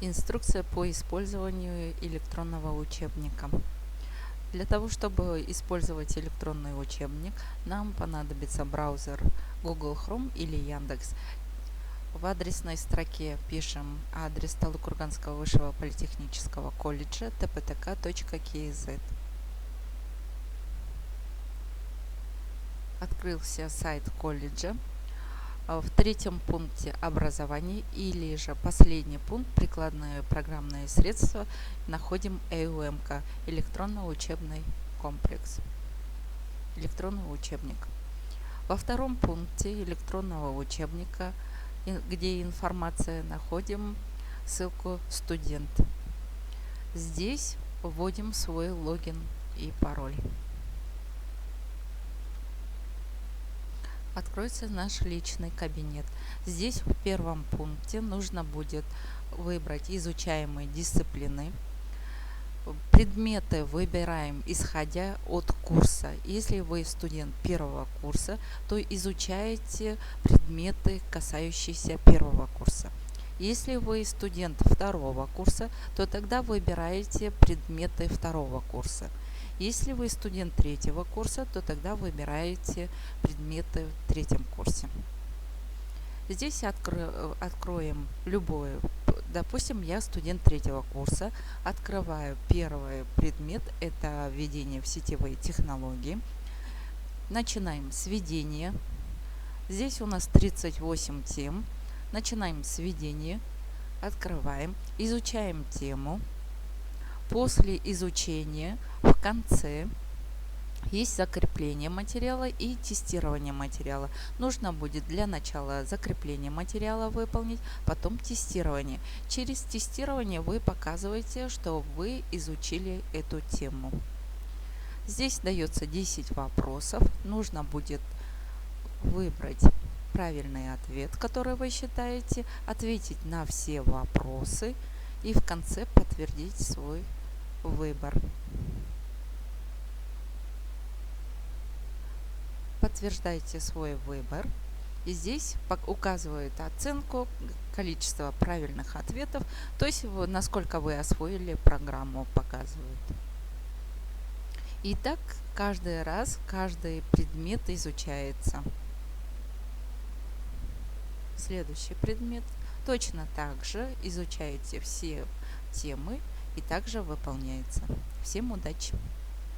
Инструкция по использованию электронного учебника. Для того, чтобы использовать электронный учебник, нам понадобится браузер Google Chrome или Яндекс. В адресной строке пишем адрес Талды-Курганского высшего политехнического колледжа tptk.kz. Открылся сайт колледжа. В третьем пункте образование или же последний пункт прикладные программные средства находим ЭУМК, электронно-учебный комплекс, электронный учебник. Во втором пункте электронного учебника, где информация, находим ссылку «Студент». Здесь вводим свой логин и пароль. Откроется наш личный кабинет. Здесь в первом пункте нужно будет выбрать изучаемые дисциплины. Предметы выбираем исходя от курса. Если вы студент первого курса, то изучаете предметы, касающиеся первого курса. Если вы студент второго курса, то тогда выбираете предметы второго курса. Если вы студент третьего курса, то тогда выбираете предметы в третьем курсе. Здесь откроем любое. Допустим, я студент третьего курса. Открываю первый предмет. Это введение в сетевые технологии. Начинаем с введения. Здесь у нас 38 тем. Начинаем с введения. Открываем. Изучаем тему. После изучения в конце есть закрепление материала и тестирование материала. Нужно будет для начала закрепление материала выполнить, потом тестирование. Через тестирование вы показываете, что вы изучили эту тему. Здесь дается 10 вопросов. Нужно будет выбрать правильный ответ, который вы считаете, ответить на все вопросы и в конце подтвердить свой выбор. Подтверждайте свой выбор. И здесь указывает оценку, количество правильных ответов, то есть насколько вы освоили программу, показывает. И так каждый раз каждый предмет изучается. Следующий предмет. Точно так же изучаете все темы и также выполняется. Всем удачи!